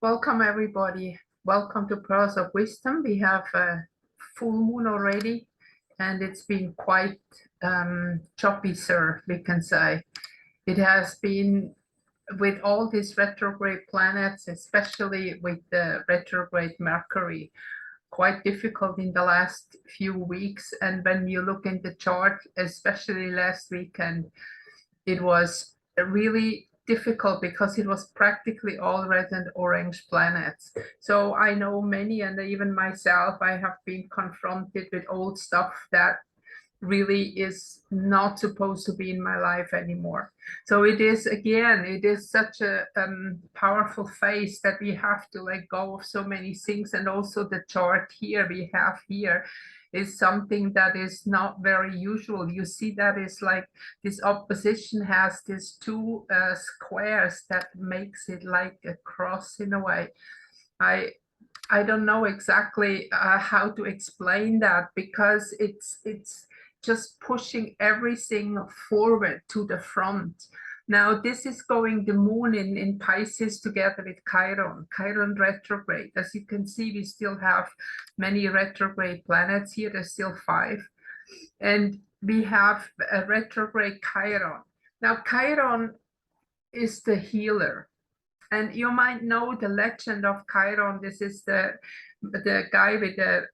Welcome, everybody. Welcome to Pearls of Wisdom. We have a full moon already, and it's been quite choppy, sir, we can say. It has been with all these retrograde planets, especially with the retrograde Mercury, quite difficult in the last few weeks. And when you look in the chart, especially last weekend, it was really difficult because it was practically all red and orange planets. So I know many, and even myself, I have been confronted with old stuff that really is not supposed to be in my life anymore. So it is, again, it is such a powerful phase that we have to let go of so many things. And also the chart here we have here is something that is not very usual. You see that is like this opposition has these two squares that makes it like a cross in a way. I don't know exactly how to explain that, because it's just pushing everything forward to the front. Now, this is going the moon in Pisces together with Chiron retrograde. As you can see, we still have many retrograde planets here. There's still 5. And we have a retrograde Chiron. Now, Chiron is the healer. And you might know the legend of Chiron. This is the guy with the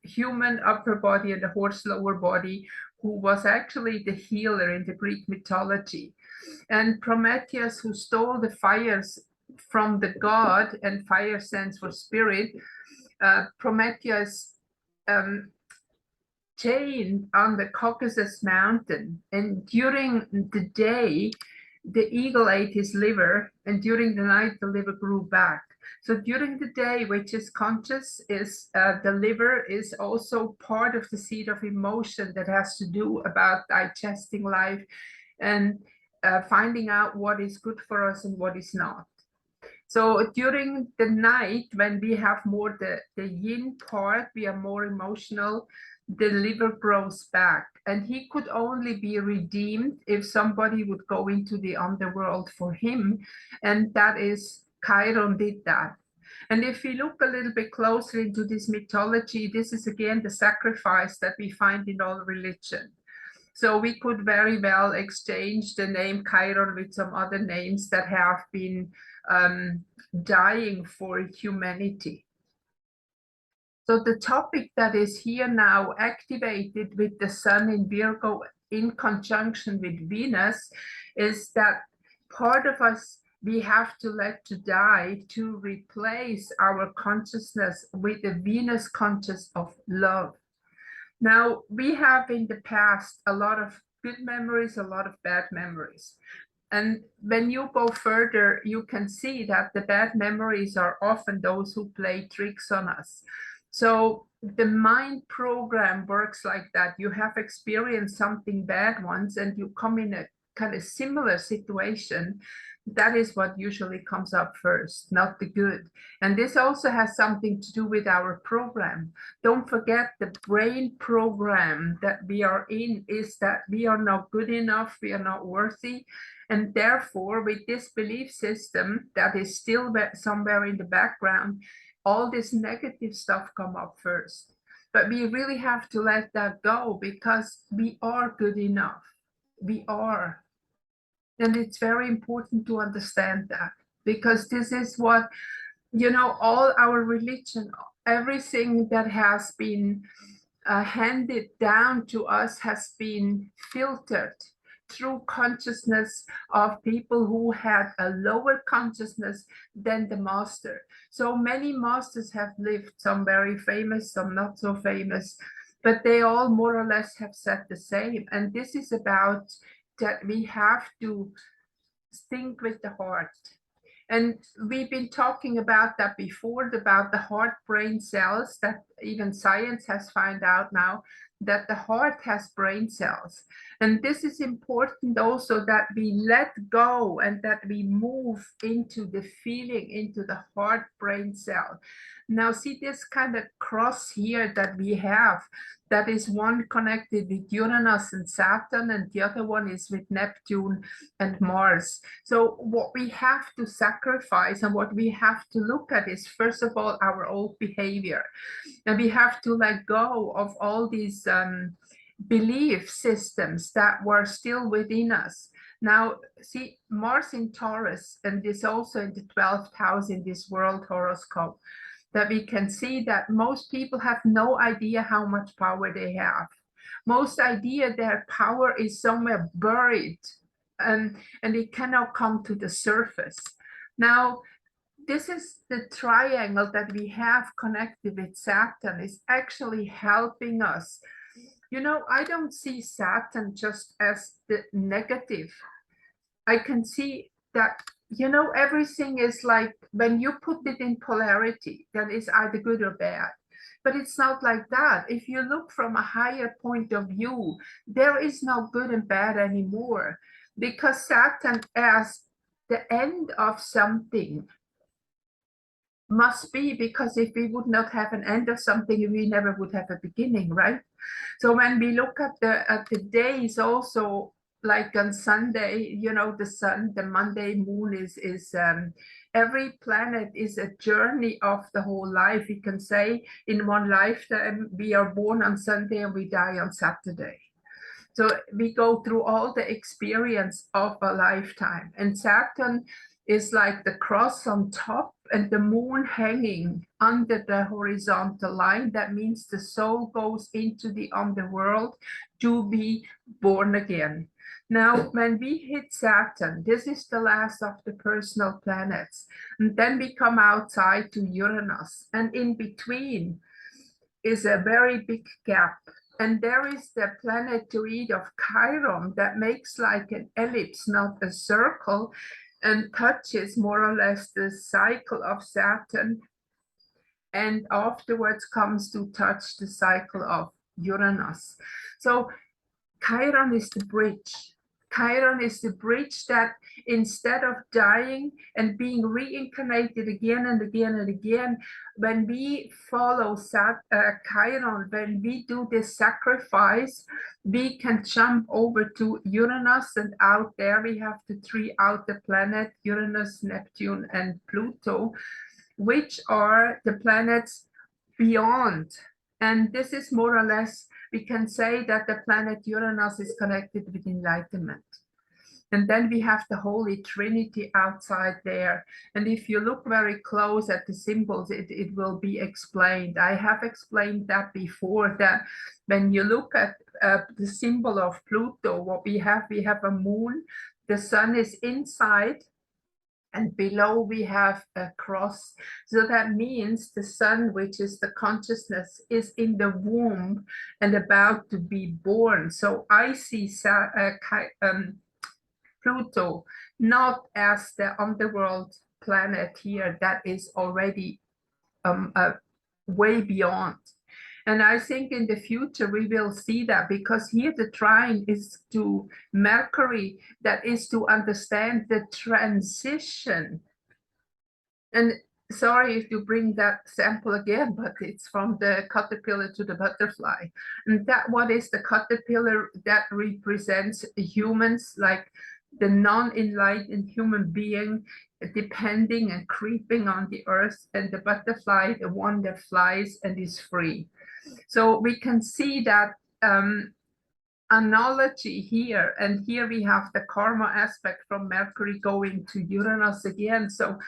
human upper body and the horse lower body, who was actually the healer in the Greek mythology. And Prometheus, who stole the fires from the god, and fire stands for spirit, Prometheus chained on the Caucasus mountain. And during the day, the eagle ate his liver, and during the night the liver grew back. So during the day, which is conscious, is the liver is also part of the seat of emotion that has to do about digesting life and finding out what is good for us and what is not. So during the night, when we have more the yin part, we are more emotional, the liver grows back. And he could only be redeemed if somebody would go into the underworld for him. And that is, Chiron did that. And if we look a little bit closer into this mythology, this is again the sacrifice that we find in all religion. So we could very well exchange the name Chiron with some other names that have been dying for humanity. So the topic that is here now, activated with the sun in Virgo in conjunction with Venus, is that part of us we have to let to die to replace our consciousness with the Venus conscious of love. Now, we have in the past a lot of good memories, a lot of bad memories. And when you go further, you can see that the bad memories are often those who play tricks on us. So the mind program works like that. You have experienced something bad once and you come in a kind of similar situation. That is what usually comes up first, not the good. And this also has something to do with our program. Don't forget, the brain program that we are in is that we are not good enough, we are not worthy. And therefore, with this belief system that is still somewhere in the background, all this negative stuff come up first. But we really have to let that go, because we are good enough. We are. And it's very important to understand that, because this is what, all our religion, everything that has been handed down to us has been filtered through consciousness of people who had a lower consciousness than the master. So many masters have lived, some very famous, some not so famous, but they all more or less have said the same. And this is about that we have to think with the heart. And we've been talking about that before, about the heart brain cells, that even science has found out now that the heart has brain cells. And this is important also, that we let go and that we move into the feeling, into the heart brain cell. Now see this kind of cross here that we have. That is one connected with Uranus and Saturn, and the other one is with Neptune and Mars. So what we have to sacrifice and what we have to look at is, first of all, our old behavior. And we have to let go of all these belief systems that were still within us. Now, see, Mars in Taurus, and this also in the 12th house in this world horoscope, that we can see that most people have no idea how much power they have. Most idea their power is somewhere buried, and it cannot come to the surface. Now, this is the triangle that we have connected with Saturn is actually helping us. You know, I don't see Saturn just as the negative. I can see that, you know, everything is like, when you put it in polarity, then it's either good or bad. But it's not like that. If you look from a higher point of view, there is no good and bad anymore, because Saturn as the end of something must be, because if we would not have an end of something, we never would have a beginning, right? So when we look at the days also, like on Sunday, you know, the sun, the Monday moon is every planet is a journey of the whole life. You can say in one lifetime, we are born on Sunday and we die on Saturday. So we go through all the experience of a lifetime. And Saturn is like the cross on top and the moon hanging under the horizontal line. That means the soul goes into the underworld to be born again. Now, when we hit Saturn, this is the last of the personal planets. And then we come outside to Uranus. And in between is a very big gap. And there is the planetoid of Chiron that makes like an ellipse, not a circle, and touches more or less the cycle of Saturn, and afterwards comes to touch the cycle of Uranus. So Chiron is the bridge. Chiron is the bridge that instead of dying and being reincarnated again and again and again, when we follow Chiron, when we do this sacrifice, we can jump over to Uranus, and out there we have the three outer planets, Uranus, Neptune, and Pluto, which are the planets beyond. And this is more or less, we can say that the planet Uranus is connected with enlightenment. And then we have the Holy Trinity outside there. And if you look very close at the symbols, it will be explained. I have explained that before, that when you look at the symbol of Pluto, what we have a moon, the sun is inside, and below we have a cross. So that means the sun, which is the consciousness, is in the womb and about to be born. So I see Pluto not as the underworld planet here that is already way beyond. And I think in the future we will see that, because here the trine is to Mercury, that is to understand the transition. And sorry to bring that sample again, but it's from the caterpillar to the butterfly. And that what is the caterpillar that represents humans, like the non-enlightened human being depending and creeping on the earth, and the butterfly, the one that flies and is free. So we can see that analogy here, and here we have the karma aspect from Mercury going to Uranus again. So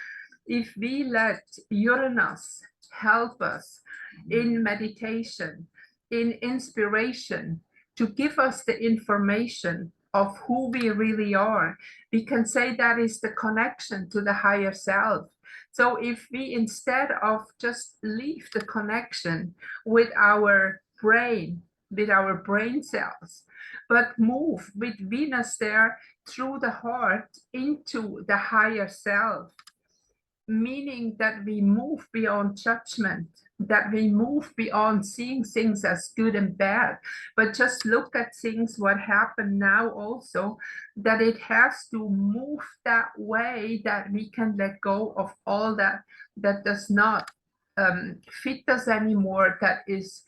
if we let Uranus help us in meditation, in inspiration, to give us the information of who we really are, we can say that is the connection to the higher self. So if we, instead of just leave the connection with our brain cells, but move with Venus there through the heart into the higher self, meaning that we move beyond judgment, that we move beyond seeing things as good and bad, but just look at things, what happened now also, that it has to move that way, that we can let go of all that does not fit us anymore, that is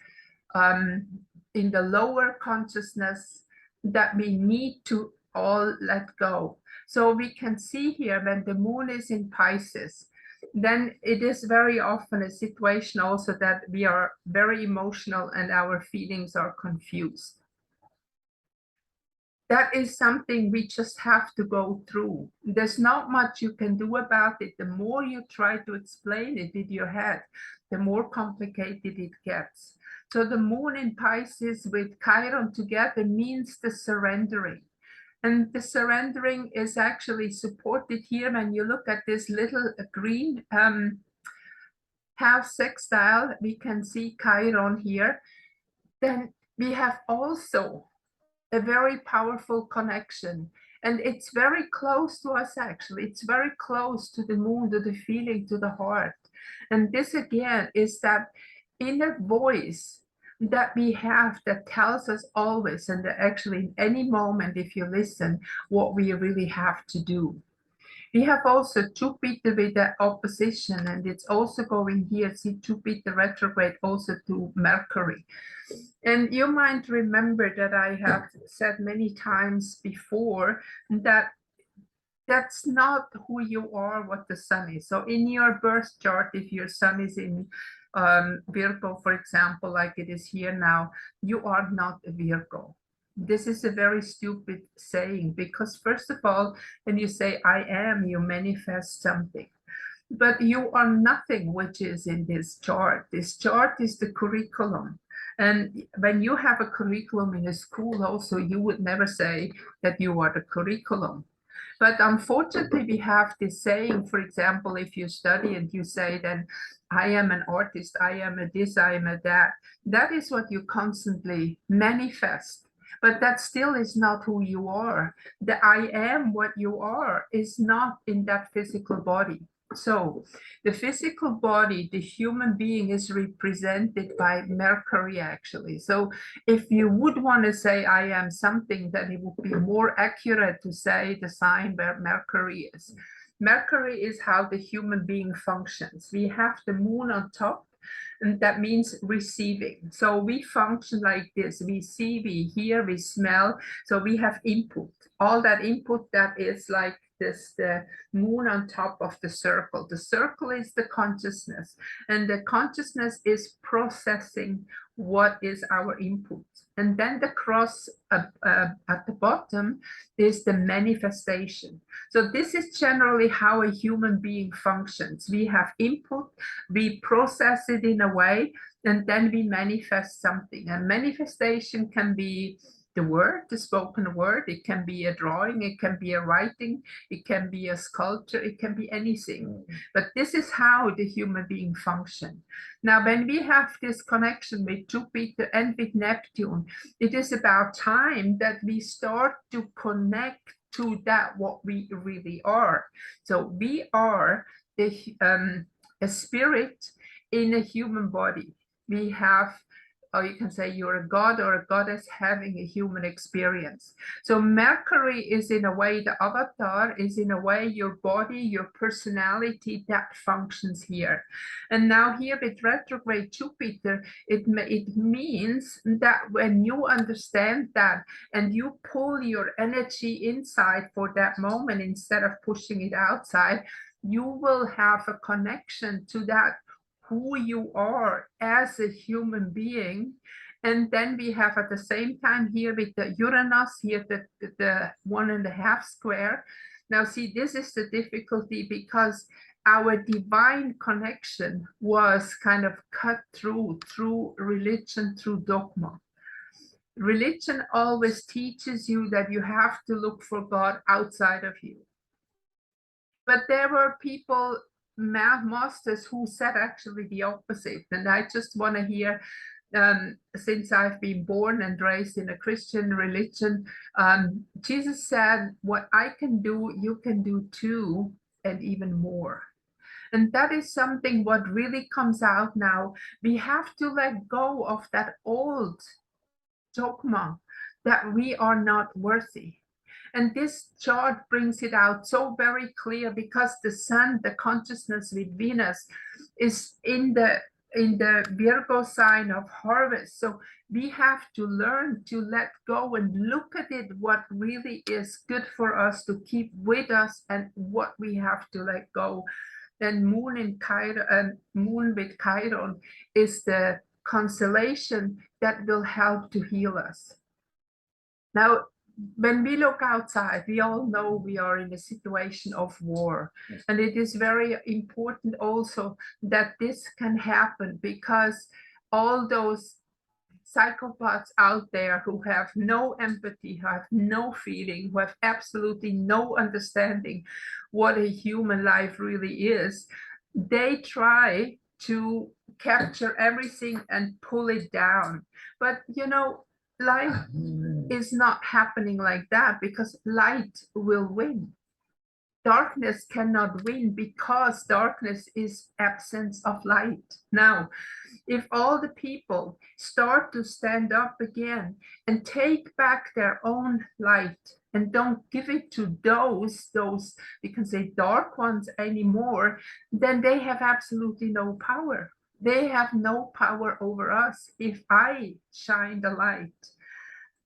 in the lower consciousness that we need to all let go. So we can see here when the moon is in Pisces, then it is very often a situation also that we are very emotional and our feelings are confused. That is something we just have to go through. There's not much you can do about it. The more you try to explain it in your head, the more complicated it gets. So the moon in Pisces with Chiron together means the surrendering. And the surrendering is actually supported here when you look at this little green half sextile. We can see Chiron here. Then we have also a very powerful connection. And it's very close to us, actually. It's very close to the moon, to the feeling, to the heart. And this again is that inner voice that we have that tells us always, and actually in any moment, if you listen, what we really have to do. We have also Jupiter with the opposition, and it's also going here, see Jupiter retrograde also to Mercury. And you might remember that I have said many times before that that's not who you are, what the sun is. So in your birth chart, if your sun is in Virgo, for example, like it is here now, you are not a Virgo. This is a very stupid saying, because first of all, when you say I am, you manifest something. But you are nothing which is in this chart. This chart is the curriculum. And when you have a curriculum in a school also, you would never say that you are the curriculum. But unfortunately, we have this saying, for example, if you study and you say then, I am an artist, I am a this, I am a that, that is what you constantly manifest. But that still is not who you are. The I am what you are is not in that physical body. So the physical body, the human being, is represented by Mercury, actually. So if you would want to say I am something, then it would be more accurate to say the sign where Mercury is. Mercury is how the human being functions. We have the moon on top, and that means receiving. So we function like this. We see, we hear, we smell. So we have input. All that input that is like this, the moon on top of the circle. The circle is the consciousness, and the consciousness is processing what is our input. And then the cross at the bottom is the manifestation. So this is generally how a human being functions. We have input, we process it in a way, and then we manifest something. And manifestation can be the word, the spoken word, it can be a drawing, it can be a writing, it can be a sculpture, it can be anything. But this is how the human being functions. Now, when we have this connection with Jupiter and with Neptune, it is about time that we start to connect to that what we really are. So we are a spirit in a human body. We have, or you can say you're a god or a goddess having a human experience. So Mercury is in a way, the avatar is in a way your body, your personality that functions here. And now here with retrograde Jupiter, it means that when you understand that and you pull your energy inside for that moment instead of pushing it outside, you will have a connection to that who you are as a human being. And then we have at the same time here with the Uranus here, the 1.5 square. Now see, this is the difficulty because our divine connection was kind of cut through religion, through dogma. Religion always teaches you that you have to look for God outside of you. But there were people, masters, who said actually the opposite. And I just want to hear, since I've been born and raised in a Christian religion, Jesus said, what I can do, you can do too, and even more. And that is something what really comes out now. We have to let go of that old dogma that we are not worthy. And this chart brings it out so very clear because the sun, the consciousness with Venus, is in the in the Virgo sign of harvest. So we have to learn to let go and look at it, what really is good for us to keep with us and what we have to let go. And moon in Chiron, and moon with Chiron is the constellation that will help to heal us. Now, when we look outside, we all know we are in a situation of war. Yes. And it is very important also that this can happen, because all those psychopaths out there who have no empathy, who have no feeling, who have absolutely no understanding what a human life really is, they try to capture everything and pull it down. But you know, life is not happening like that, because light will win. Darkness cannot win, because darkness is absence of light. Now, if all the people start to stand up again and take back their own light and don't give it to those we can say dark ones anymore, then they have absolutely no power. They have no power over us. If I shine the light,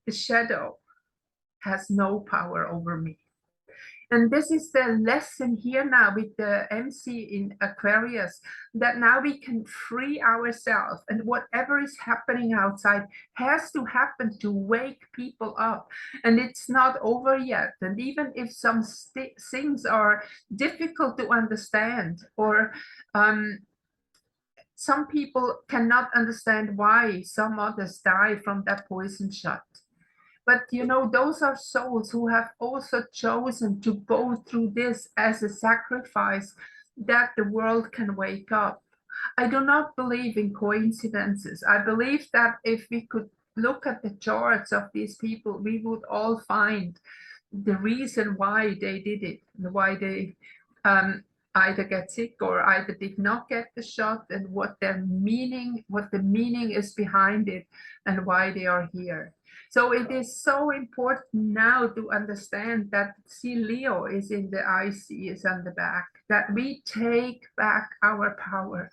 the shadow has no power over me. And this is the lesson here now with the MC in Aquarius, that now we can free ourselves, and whatever is happening outside has to happen to wake people up. And it's not over yet. And even if some things are difficult to understand, or some people cannot understand why some others die from that poison shot. But you know, those are souls who have also chosen to go through this as a sacrifice, that the world can wake up. I do not believe in coincidences. I believe that if we could look at the charts of these people, we would all find the reason why they did it, why they either get sick or either did not get the shot, and what the meaning is behind it, and why they are here. So it is so important now to understand that, see, Leo is in the IC, is on the back, that we take back our power,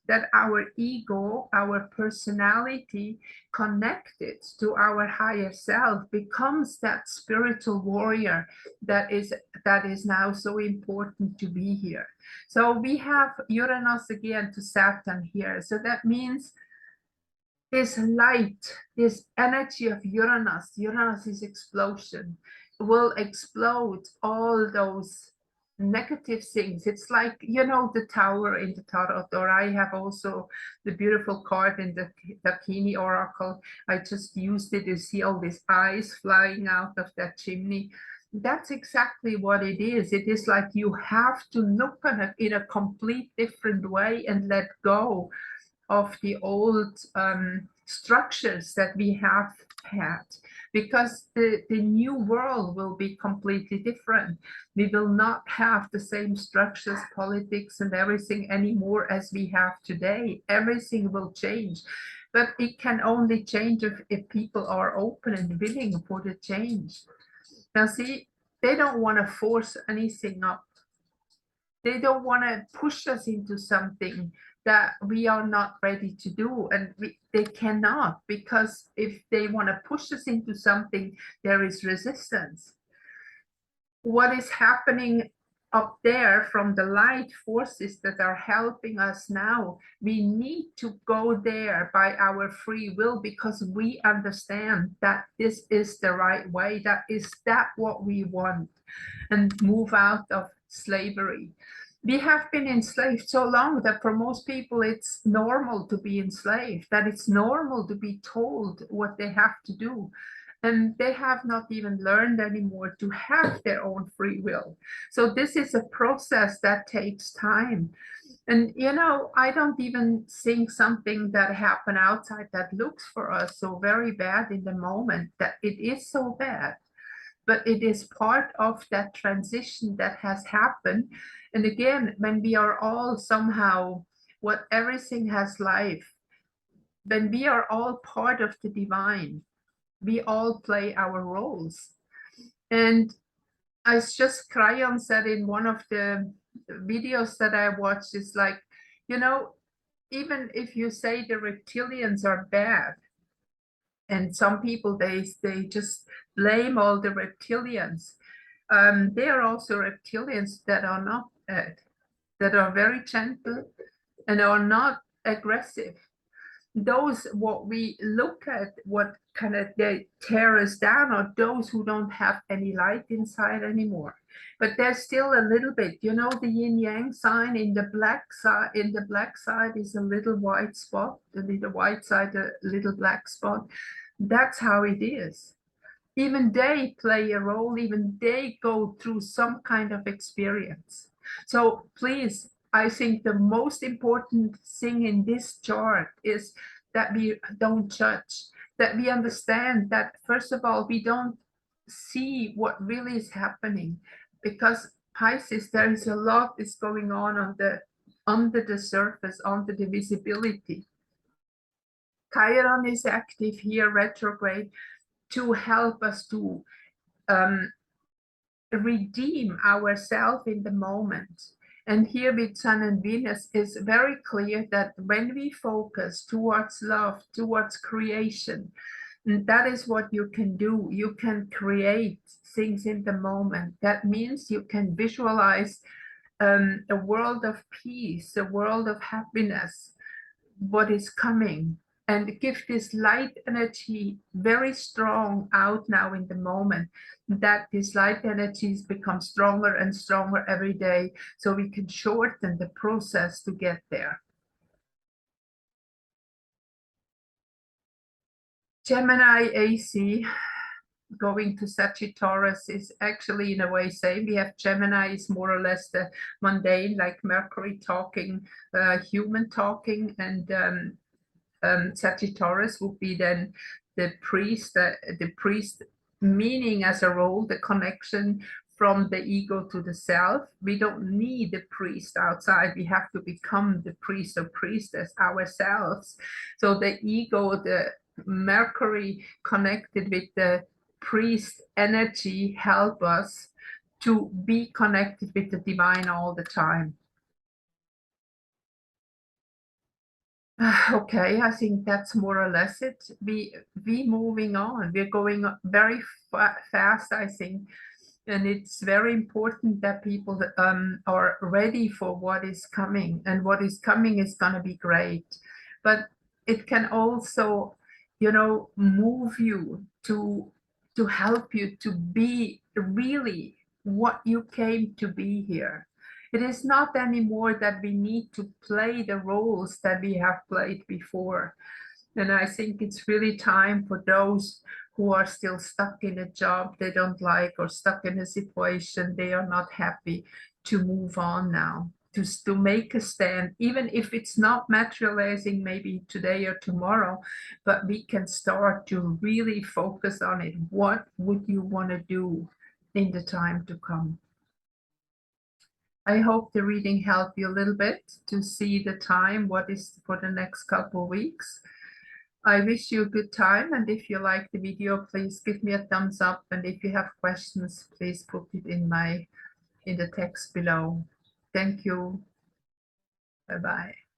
that our ego, our personality connected to our higher self becomes that spiritual warrior that is now so important to be here. So we have Uranus again to Saturn here. So that means this light, this energy of Uranus, is explosion, will explode all those negative things. It's like, you know, the tower in the tarot, or I have also the beautiful card in the Dakini oracle. I just used it to see all these eyes flying out of that chimney. That's exactly what it is. It is like you have to look at it in a complete different way and let go of the old structures that we have had, because the new world will be completely different. We will not have the same structures, politics and everything anymore as we have today. Everything will change, but it can only change if people are open and willing for the change. Now see, they don't want to force anything up. They don't want to push us into something that we are not ready to do, and they cannot, because if they want to push us into something, there is resistance. What is happening up there from the light forces that are helping us now, we need to go there by our free will, because we understand that this is the right way, that what we want, and move out of slavery. We have been enslaved so long that for most people it's normal to be enslaved, that it's normal to be told what they have to do. And they have not even learned anymore to have their own free will. So this is a process that takes time. And you know, I don't even think something that happened outside that looks for us so very bad in the moment, that it is so bad, but it is part of that transition that has happened. And again, when we are all somehow, what everything has life, when we are all part of the divine, we all play our roles. And as just Cryon said in one of the videos that I watched, is like, you know, even if you say the reptilians are bad, and some people they just blame all the reptilians, there are also reptilians that are not bad, that are very gentle and are not aggressive. Those what we look at, what kind of they tear us down, are those who don't have any light inside anymore. But there's still a little bit, you know, the yin yang sign in the black side. In the black side is a little white spot, the little white side, a little black spot. That's how it is. Even they play a role, even they go through some kind of experience. So please, I think the most important thing in this chart is that we don't judge, that we understand that, first of all, we don't see what really is happening, because Pisces, there is a lot is going on the under the surface, under the visibility. Chiron is active here, retrograde, to help us to redeem ourselves in the moment. And here with Sun and Venus is very clear that when we focus towards love, towards creation, that is what you can do. You can create things in the moment. That means you can visualize a world of peace, a world of happiness, what is coming, and give this light energy very strong out now in the moment, that this light energies become stronger and stronger every day, so we can shorten the process to get there. Gemini AC going to Sagittarius is actually in a way same. We have Gemini is more or less the mundane, like Mercury talking, human talking, and Sagittarius would be then the priest meaning as a role, the connection from the ego to the self. We don't need the priest outside. We have to become the priest or priestess ourselves. So the ego, the Mercury connected with the priest energy, help us to be connected with the divine all the time. Okay, I think that's more or less it. We moving on. We're going very fast, I think, and it's very important that people are ready for what is coming, and what is coming is going to be great. But it can also, you know, move you to help you to be really what you came to be here. It is not anymore that we need to play the roles that we have played before. And I think it's really time for those who are still stuck in a job they don't like, or stuck in a situation they are not happy, to move on now, to make a stand, even if it's not materializing maybe today or tomorrow, but we can start to really focus on it. What would you want to do in the time to come? I hope the reading helped you a little bit to see the time, what is for the next couple of weeks. I wish you a good time, and if you like the video, please give me a thumbs up, and if you have questions, please put it in the text below. Thank you. Bye-bye.